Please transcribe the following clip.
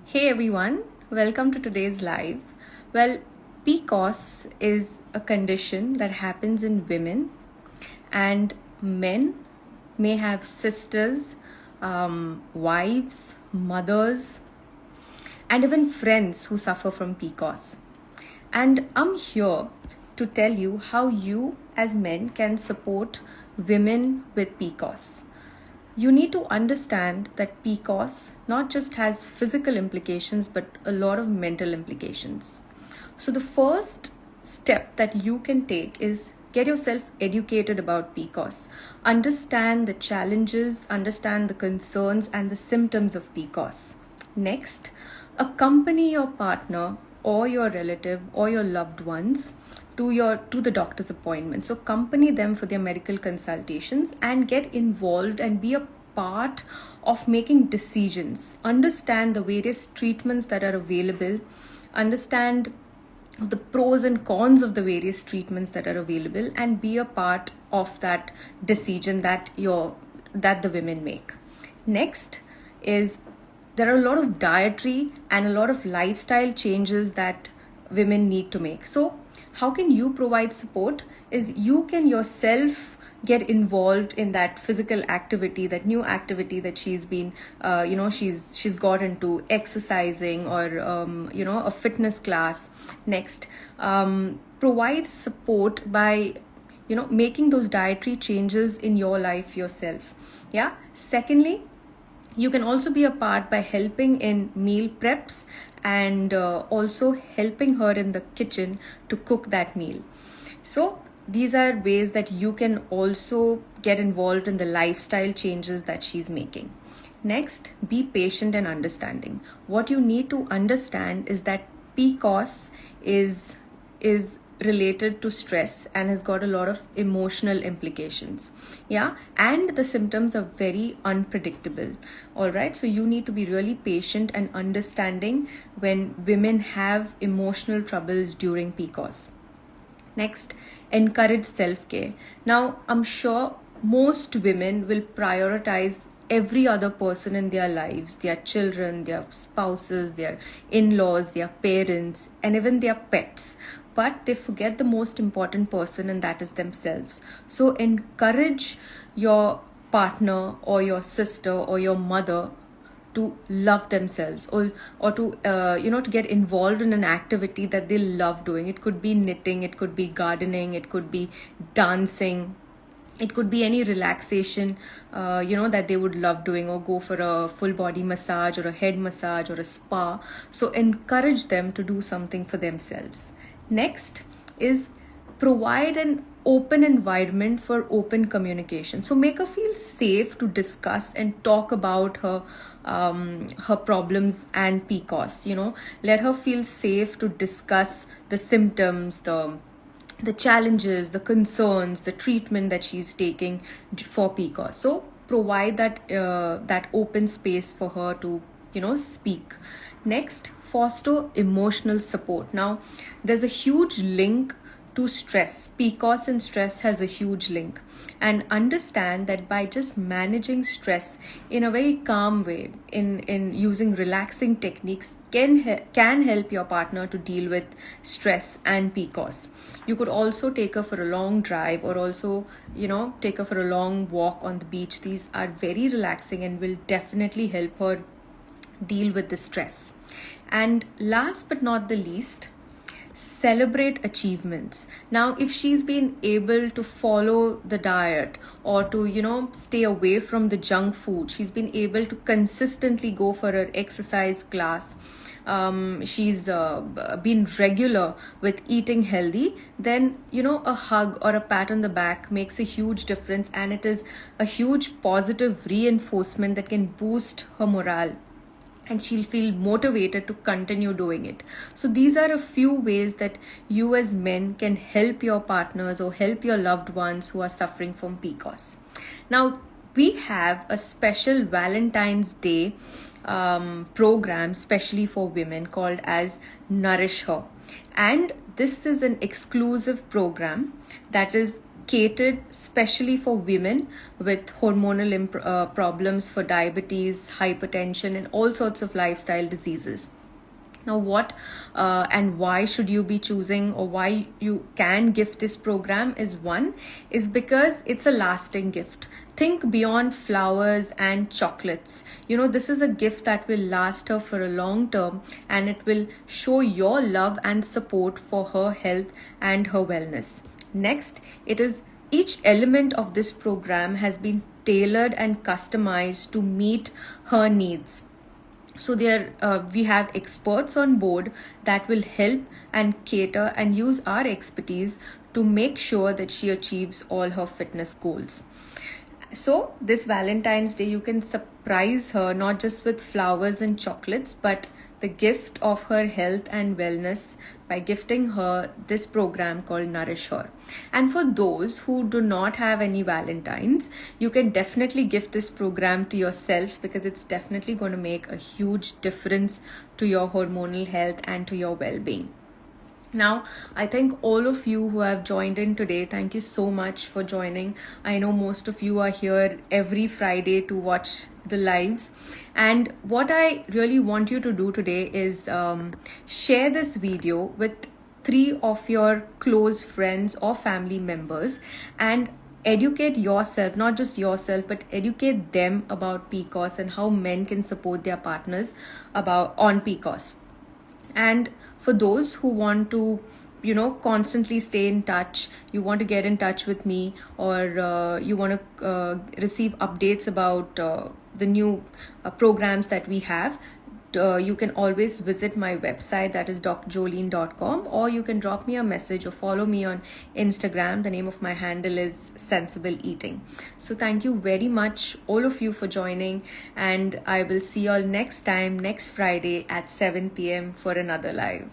Hey everyone, welcome to today's live. Well, Pcos is a condition that happens in women, and men may have sisters, wives, mothers, and even friends who suffer from Pcos. And I'm here to tell you how you, as men, can support women with Pcos. You need to understand that Pcos not just has physical implications but a lot of mental implications. So, the first step that you can take is get yourself educated about Pcos. Understand the challenges, understand the concerns, and the symptoms of Pcos. Next, accompany your partner or your relative or your loved ones to the doctor's appointment. So accompany them for their medical consultations and get involved and be a part of making decisions. Understand the various treatments that are available. Understand the pros and cons of the various treatments that are available and be a part of that decision that the women make. Next is there are a lot of dietary and a lot of lifestyle changes that women need to make. So how can you provide support is you can yourself get involved in that physical activity, that new activity that she's been she's got into, exercising or a fitness class. Next, provide support by making those dietary changes in your life yourself. Yeah. Secondly, you can also be a part by helping in meal preps and also helping her in the kitchen to cook that meal. So these are ways that you can also get involved in the lifestyle changes that she's making. Next, be patient and understanding. What you need to understand is that PCOS is related to stress and has got a lot of emotional implications. Yeah, and the symptoms are very unpredictable. All right, so you need to be really patient and understanding when women have emotional troubles during PCOS. Next, encourage self-care. Now, I'm sure most women will prioritize every other person in their lives, their children, their spouses, their in-laws, their parents, and even their pets. But they forget the most important person, and that is themselves. So encourage your partner or your sister or your mother to love themselves, or to to get involved in an activity that they love doing. It could be knitting, it could be gardening, it could be dancing, it could be any relaxation that they would love doing, or go for a full body massage or a head massage or a spa. So encourage them to do something for themselves. Next is provide an open environment for open communication. So make her feel safe to discuss and talk about her problems and PCOS. Let her feel safe to discuss the symptoms, the challenges, the concerns, the treatment that she's taking for PCOS. So provide that open space for her to speak. Next, foster emotional support. Now, there's a huge link to stress. PCOS and stress has a huge link. And understand that by just managing stress in a very calm way, in using relaxing techniques, can help your partner to deal with stress and PCOS. You could also take her for a long drive, or also take her for a long walk on the beach. These are very relaxing and will definitely help her deal with the stress. And last but not the least, celebrate achievements. Now, if she's been able to follow the diet, or to stay away from the junk food, she's been able to consistently go for her exercise class, she's been regular with eating healthy, then a hug or a pat on the back makes a huge difference, and it is a huge positive reinforcement that can boost her morale, and she'll feel motivated to continue doing it. So these are a few ways that you as men can help your partners or help your loved ones who are suffering from PCOS. Now, we have a special Valentine's Day program specially for women called as Nourish Her. And this is an exclusive program that is catered specially for women with hormonal problems, for diabetes, hypertension, and all sorts of lifestyle diseases. Now, what and why should you be choosing, or why you can gift this program is because it's a lasting gift. Think beyond flowers and chocolates. This is a gift that will last her for a long term, and it will show your love and support for her health and her wellness. Next, each element of this program has been tailored and customized to meet her needs. So we have experts on board that will help and cater and use our expertise to make sure that she achieves all her fitness goals. So this Valentine's Day, you can surprise her not just with flowers and chocolates, but the gift of her health and wellness by gifting her this program called Nourish Her. And for those who do not have any Valentines, you can definitely gift this program to yourself, because it's definitely going to make a huge difference to your hormonal health and to your well-being. Now, I thank all of you who have joined in today. Thank you so much for joining. I know most of you are here every Friday to watch the lives. And what I really want you to do today is share this video with 3 of your close friends or family members, and educate yourself, not just yourself, but educate them about Pcos and how men can support their partners on Pcos. And for those who want to constantly stay in touch, you want to get in touch with me, or you want to receive updates about the new programs that we have, you can always visit my website, that is drjolene.com, or you can drop me a message or follow me on Instagram. The name of my handle is Sensible Eating. So thank you very much, all of you, for joining, and I will see you all next time, next Friday at 7 p.m. for another live.